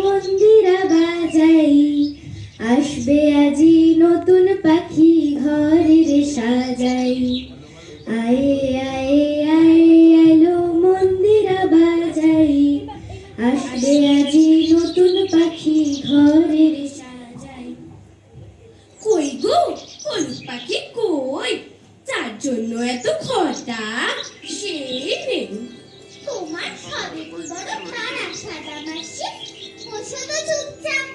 মন্দিরা বাজাই, আসবে আজি নতুন পাখি ঘরের সাজাই। আয়ে আয়ে আয়ে আলো মন্দিরা বাজাই, আসবে আজি নতুন পাখি ঘরের সাজাই। কই গো হলুদ পাখি কই, যার জন্য এত খটা সে নেই। তোমার সবে কি বড় খারাপ সাদা মাসি, বসে তো চুপচাপ।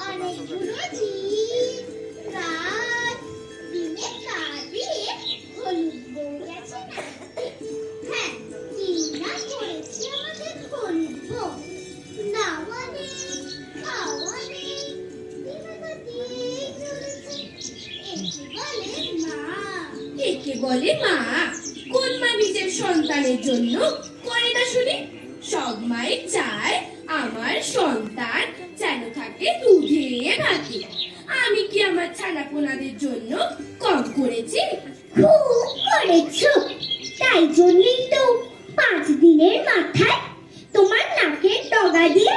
অনেকগুলো দিন রাত দিনে কাটিয়ে হলুদ বউ গেছে না। হ্যাঁ, দিন না করেছি আমাদের হলুদ বউ। নাওয়া নেই, খাওয়া নেই, দিনটা দিয়েই চলেছে। একে বলে মা। কোন মা নিজের সন্তানের জন্য করে না শুনি? সব মাই চায় আমার সন্তান যেন থাকে দুধে ভাতে। আমি কি আমার ছানাপোনাদের জন্য কম করেছি? খুব করেছো, তাই জন্যই তো 5 দিনের মাথায় তোমার নাকের ডগা দিয়ে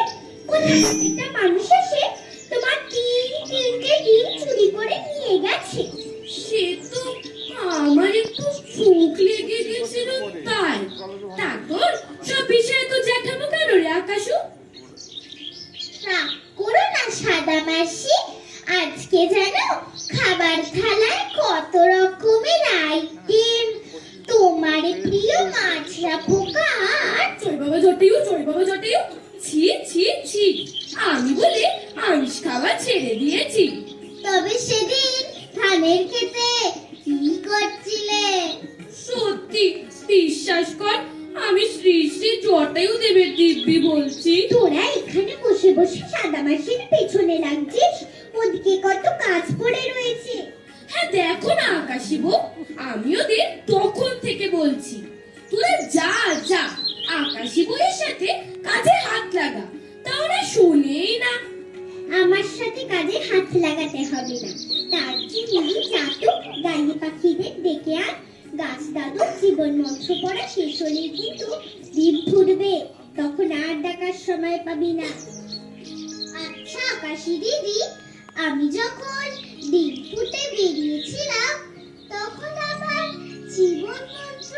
কোথায় একটা মানুষ এসে তোমার তিনটে ডিম চুরি করে নিয়ে গেছে। সে তো আমার একটু চোখ লেগে গেছিল তাই। তারপর সব বিষয়ে তো জ্যাঠামো কেন রে আকাশু? রাগ করো না সাদা মাসি, আজকে জানো খাবার থালায় কত রকমের আইটেম। তোমার প্রিয় মাছরা পোকা আর চড় বাবা জটেও ছি ছি ছি, আমি বলে আমিষ খাওয়া ছেড়ে দিয়েছি। তবে সেদিন ধানের খেতে কি করছিলে? সত্যি বিশ্বাস কর, আমি শ্রী শ্রী জটায়ু দেবের দিব্যি বলছি। তোরা এখানে বসে বসে সাদা মাসির পেছনে লাগছিস, ওদিকে কত কাজ পড়ে রয়েছে। হ্যাঁ দেখো না আকাশী বউ, আমি ওদের তখন থেকে বলছি তোরা যা যা আকাশী বউয়ের সাথে কাজে হাত লাগা, তা ওরা শোনেই না। আমার সাথে কাজে হাত লাগাতে হবে না, তার জন্য যাতো গাইয়ে পাখিদের ডেকে আন। গাছ দাদুর জীবন মন্ত্র পড়া শেষ হলেই কিন্তু ডিম ফুটবে, তখন আর ডাকার সময় পাবি না। আচ্ছা আকাশী দিদি, আমি যখন ডিম ফুটে বেরিয়েছিলাম তখন আমার জীবন মন্ত্র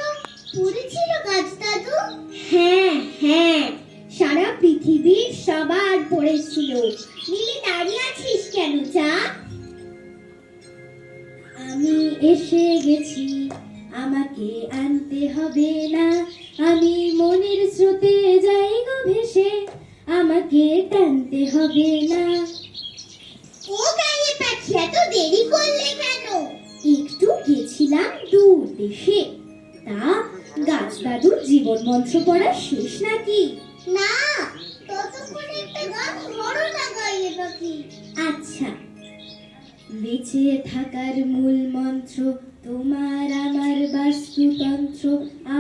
পড়েছিল গাছ দাদু? হ্যাঁ হ্যাঁ, সারা পৃথিবীর সবার পড়েছিল। নীলে দাঁড়িয়ে আছিস কেন? যা। আমি এসে গেছি, আমাকে আনতে হবে না। আমি মনের স্রোতে যাই গো ভেসে, আমাকে টানতে হবে না। ও গায়ে পাখি, এত দেরি করলে কেন? একটু গেছিলাম দূর দেশে, তা গাছ দাদুর জীবন মন্ত্র পড়া শেষ নাকি? না, ততক্ষণ একটা গান ধরো না গায়ে পাখি। আচ্ছা, বেঁচে থাকার মূল মন্ত্র তোমার আমার বাস্তুতন্ত্র।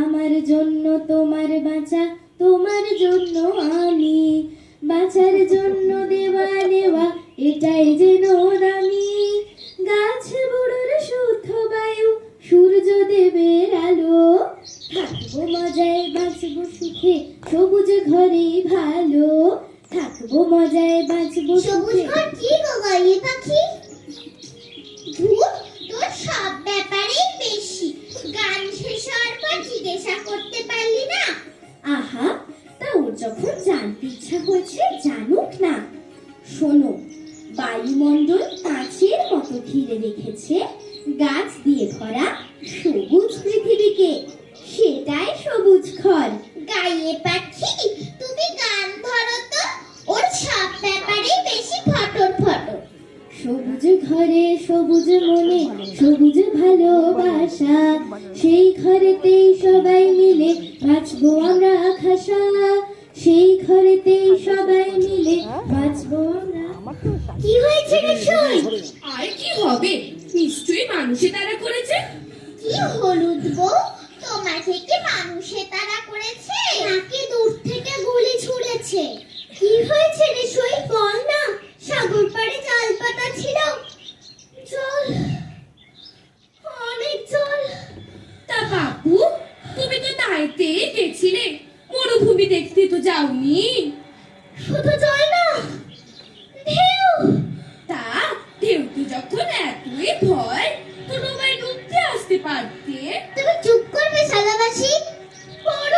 আমার জন্য তোমার বাঁচা, তোমার জন্য আমি। বাঁচার জন্য দেওয়া নেওয়া এটাই যেন দামি। গাছ বুড়োর শুদ্ধ বায়ু, সূর্য দেবের আলো। থাকবো মজায় বাঁচবো সুখে, সবুজ ঘরে ভালো। থাকবো মজায় বাঁচবো সবুজ সুখে। ঘর কি গো গায়ে পাখি? ধুর, তোর সব ব্যাপারেই বেশি। গান শেষ হওয়ার পর জিজ্ঞাসা করতে পারলি না? আহা, তা ওর যখন জানতে ইচ্ছা হয়েছে জানুক না। শোনো, বায়ুমণ্ডল কাঁচের মতো ঘিরে রেখেছে গাছ দিয়ে ভরা সবুজ পৃথিবীকে, সেটাই সবুজ ঘর। গায়ে পাখি, তুমি গান ধরো তো, ওর সব ব্যাপারেই বেশি ফটর ফটর। সবুজ ঘরে সবুজ মনে সবুজ ভালোবাসা, সেই ঘরেতেই সবাই মিলে বাঁচবো আমরা খাসা। সেই ঘরেতেই সবাই মিলে বাঁচবো আমরা। কি হয়েছে রে সই? আর কি হবে, নিশ্চয়ই মানুষে তারা করেছে। কি হলুদ বউ, তোমার থেকে মানুষে তারা করেছে নাকি দূর থেকে গুলি ছুঁড়েছে? কি হয়েছে রে সই, বল না। সাগর পাড়ে জাল পাতা ছিল, জল, অনেক জল। তা বাপু, তুমি তো তাই দেখতে তো যাওনি? শুধু জল না, ঢেউ। তা ঢেউতে যখন এতই ভয় তো ডোবায় ডুবতে আসতে পারতে। তুমি চুপ করবে সাদাবাসি? বড়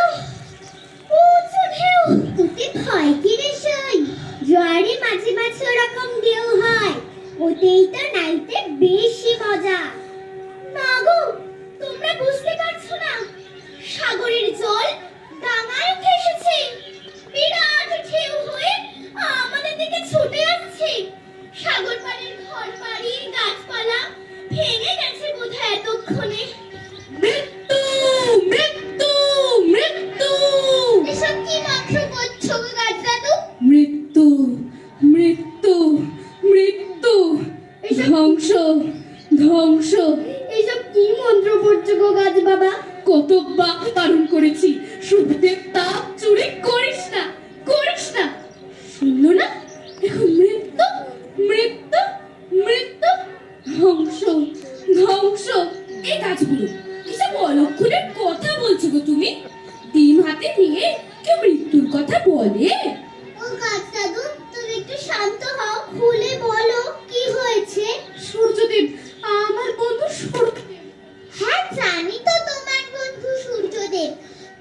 উঁচু ঢেউ, ওতে ভয় কি রে সই? জোয়ারে মাঝে মাঝে ওরকম ঢেউ হয়, ওতেই তো নাইতে বেশি মজা। না গো, তোমরা বুঝতে পারছো না, সাগরের জল ডাঙায় উঠে এসেছে, বিরাট ঢেউ হয়ে আমাদের দিকে ছুটে আসছে। সাগর পাড়ের ঘর বাড়ি গাছপালা ভেঙে গেছে বোধহয় এতক্ষণে। মৃত্যু মৃত্যু মৃত্যু এসব কি মন্ত্র করছো গো গাছদাদু? মৃত্যু মৃত্যু মৃত্যু ধ্বংস ধ্বংস। এইসব কি মন্ত্র পড়ছো গো গাছ বাবা? কতবার বারণ করেছি সূর্যের তাপ চুরি করিস না, করিস না, শুনলো না? এখন মৃত্যু মৃত্যু মৃত্যু ধ্বংস ধ্বংস। এই গাছগুলো এসব অলক্ষণের কথা বলছো গো তুমি? ডিম হাতে নিয়ে কেউ মৃত্যুর কথা বলে? ও গাছদাদু, তুমি একটু শান্ত হও, খুলে বলো কি হয়েছে। সূর্যদেব, আমার বন্ধু সূর্যদেব। হ্যাঁ জানি তো তোমার বন্ধু সূর্যদেব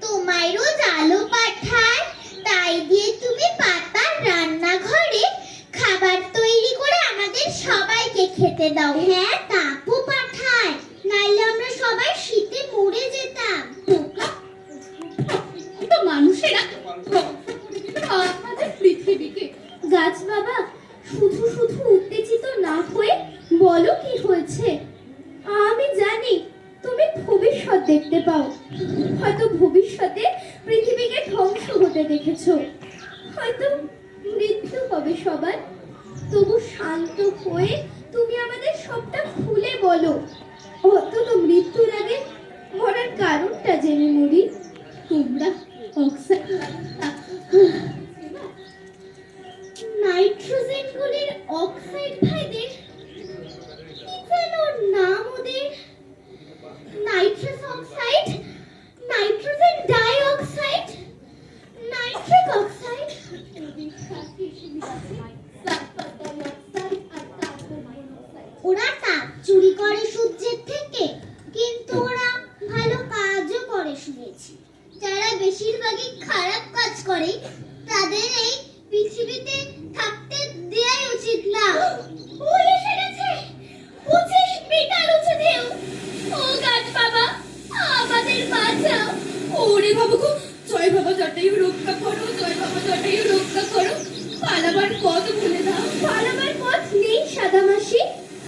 তোমায় রোজ আলো পাঠায়, তাই দিয়ে তুমি পাতার রান্নাঘরে খাবার তৈরি করে আমাদের সবাইকে খেতে দাও। হ্যাঁ তাপও পাঠায়, নাইলে আমরা সবাই শীতে মরে যেতাম। তো মানুষেরা আমাদের পৃথিবীকে। গাছ বাবা, শুধু শুধু উত্তেজিত না হয়ে বলো কি হয়েছে। আমি জানি তুমি ভবিষ্যৎ দেখতে পাও, হয়তো ভবিষ্যতে পৃথিবীকে ধ্বংস হতে দেখেছো, হয়তো মৃত্যু হবে সবার। তবু শান্ত হয়ে তুমি আমাদের সবটা খুলে বলো, অন্তত মৃত্যুর আগে মরার কারণটা জেনে মরি। তোমরা নাইট্রোজেনগুলির অক্সাইড ভাইদের কি যেন নাম ওদের? Nitrous oxide, nitrogen die oxide, nitric oxide. ওরা তাপ চুরি করে সূর্যের থেকে, কিন্তু ওরা ভালো কাজও করে শুনেছি। যারা বেশিরভাগই খারাপ কাজ করে তাদের এই পৃথিবীতে থাকতে দেয়াই উচিত না। ওই এসে গেছে 25 মিটার উঁচু ঢেউ। ও গাছ বাবা, আমাদের বাঁচাও। ওরে বাবা গো, জয় বাবা জটায়ু রক্ষা করো, জয় বাবা জটায়ু রক্ষা করো। পালাবার পথ বলে দাও। পালাবার পথ নেই সাদামাসি,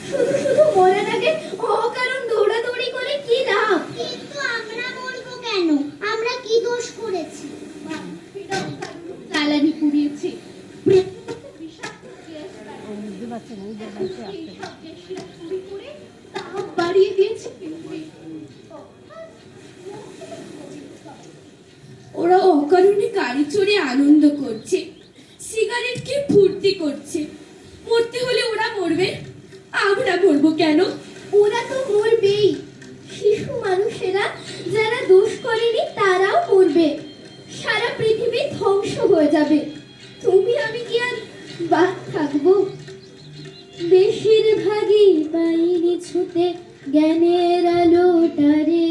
শুধু শুধু মরার আগে অকারণ দৌড়াদৌড়ি করে কি লাভ? কিন্তু আমরা মরবো কেন? আমরা কি দোষ করেছি? জ্বালানি পুড়িয়েছে। তাপ বাড়িয়ে দিয়েছে। ওরা অকারণে গাড়ি চড়ে আনন্দ করছে, সিগারেট খেয়ে ফুর্তি করছে। মরতে হলে ওরা মরবে, আমরা মরবো কেন? ওরা তো মরবেই। শিশু মানুষেরা যারা দোষ করেনি তারাও মরবে। সারা পৃথিবী ধ্বংস হয়ে যাবে। তুমি আমি কি আর বাদ থাকবো? বেশিরভাগই বাইরে ছুটে জ্ঞানের আলোটারে,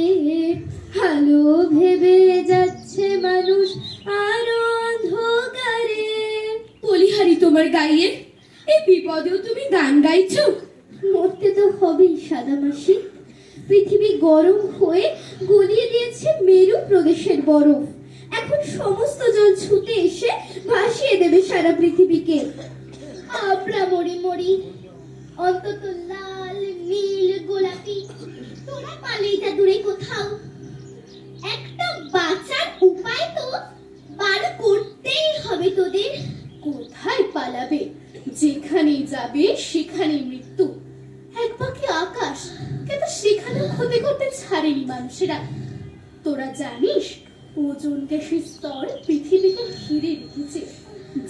আলো ভেবে যাচ্ছে মানুষ আরো অন্ধকারে। বলিহারি তোমার গাইয়ের এই বিপদেও তুমি গান গাইছো? মরতে তো হবেই সাদামাসি। পৃথিবী গরম হয়ে গলিয়ে দিয়েছে মেরু প্রদেশের বরফ। এখন সমস্ত জল ছুটে এসে ভাসিয়ে দেবে সারা পৃথিবীকে। আমরা মরি মরি, অন্তত লাল নীল গোলাপি। তোরা পালিয়ে যা দূরে কোথাও। একটা বাঁচার উপায় তো বার করতেই হবে তোদের। কোথায় পালাবে? যেখানেই যাবে সেখানেই মৃত্যু। এক পাখি আকাশ, কিন্তু সেখানেও ক্ষতি করতে ছাড়েনি মানুষেরা। তোরা জানিস ওজোন গ্যাসের স্তর পৃথিবীকে ঘিরে রেখেছে,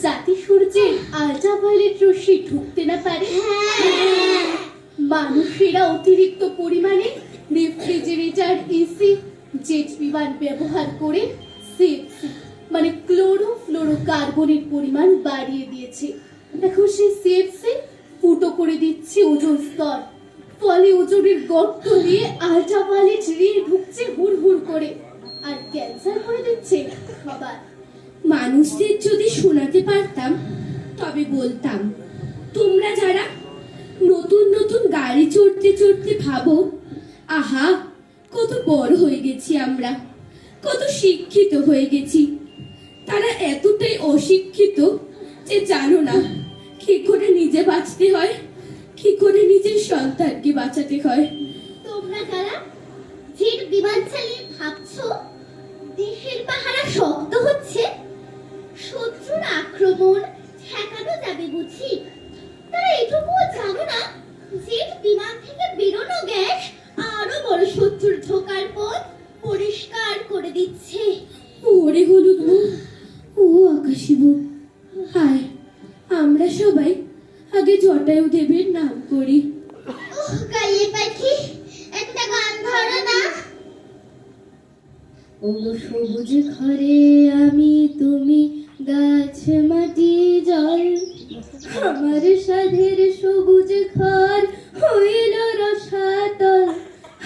যাতে সূর্যের আল্ট্রাভায়োলেট রশ্মি ঢুকতে না পারে। মানুষেরা অতিরিক্ত পরিমাণে রেফ্রিজারেটর, এসি, জেট বিমান ব্যবহার করে সিএফসি মানে ক্লোরোফ্লোরোকার্বনের পরিমাণ বাড়িয়ে দিয়েছে। এখন সে সেপসে ফুটো করে দিচ্ছে ওজোন স্তর, ফলে ওজনের গর্ত দিয়ে আল্ট্রাভায়োলেট রে ঢুকছে হুড় হুড় করে, আর ক্যান্সার করে দিচ্ছে সবার। মানুষদের যদি শোনাতে পারতাম তবে বলতাম, তোমরা যারা নতুন নতুন গাড়ি চড়তে চড়তে ভাবো, আহা কত বড় হয়ে গেছি আমরা, কত শিক্ষিত হয়ে গেছি, তারা এতটাই অশিক্ষিত যে জানো না কি করে নিজে বাঁচতে হয়, কি করে নিজের সন্তানকে বাঁচাতে হয়। তোমরা যারা জেট বিমান চালিয়ে ভাবছো দেশের পাহারা শক্ত হচ্ছে, শত্রুর আক্রমণ ঠেকানো যাবে বুঝি, তারা এটুকুও জানো না জেট বিমান থেকে বেরোনো গ্যাস আরো বড় শত্রুর ঢোকার পথ পরিষ্কার করে দিচ্ছে। ওরে হলুদ মুখ, ও আকাশী বুক, হায় আমরা সবাই আগে জটায়ু দেবের নাম করি। ওহ গাইয়ে পাখি, একটা গান ধরো না। ও সবুজ ঘরে আমি তুমি গাছ মাটি জল, আমার সাধের সবুজ ঘর হইল রসাতল,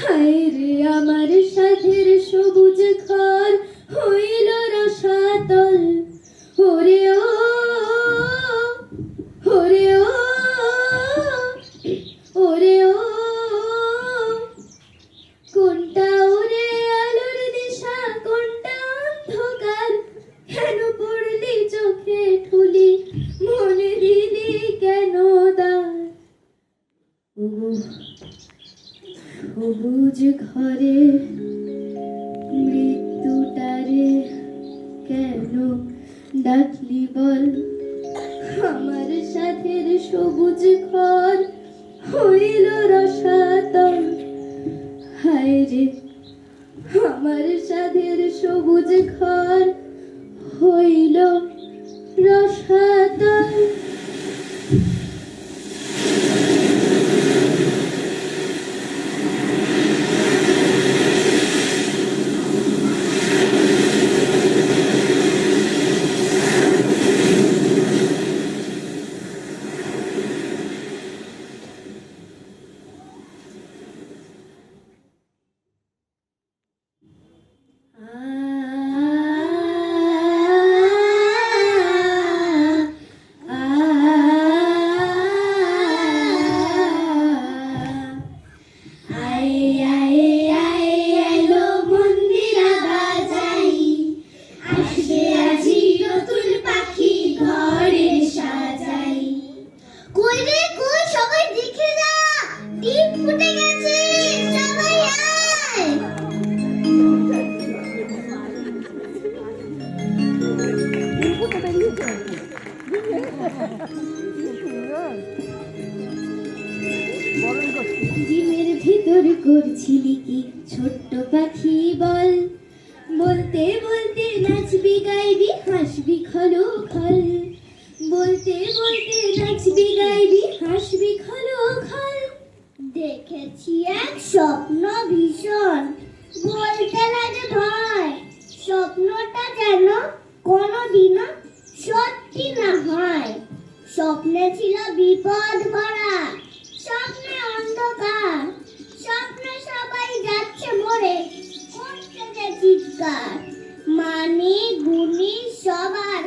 হায় রে আমার সাধের সবুজ ঘর হইল রসাতল। ওরে ও ওরে ও ওরে ও কোনটা ওরে আলোর দিশা, কোনটা অন্ধকার, কেন পড়লি চোখে ঠুলি, মনে দিলি কেন দার। সবুজ ঘরে মৃত্যুটারে কেন ডাকলি বল, আমার সাথের সবুজ ঘর হইল রসাতল, হায় রে আমার সাধের সবুজ ঘর হইল রসাতল। কই রে কই, সবাই দেখে যা, ডিম ফুটে গেছে, সবাই আয়। ডিমের ভিতর করছিলি কি ছোট্ট পাখি বল, বলতে বলতে নাচবি গাইবি হাসবি খলো খল, বলতে বলতে নাচবি গাইবি হাসবি খলো খল। দেখেছি এক স্বপ্ন ভীষণ, বলতে লাগে ভয়, স্বপ্নটা যেন কোনোদিনও সত্যি না হয়। স্বপ্নে ছিল বিপদ ভরা, স্বপ্নে অন্ধকার, স্বপ্নে সবাই যাচ্ছে মরে, করছে যে চিৎকার, মানে গুণী সবার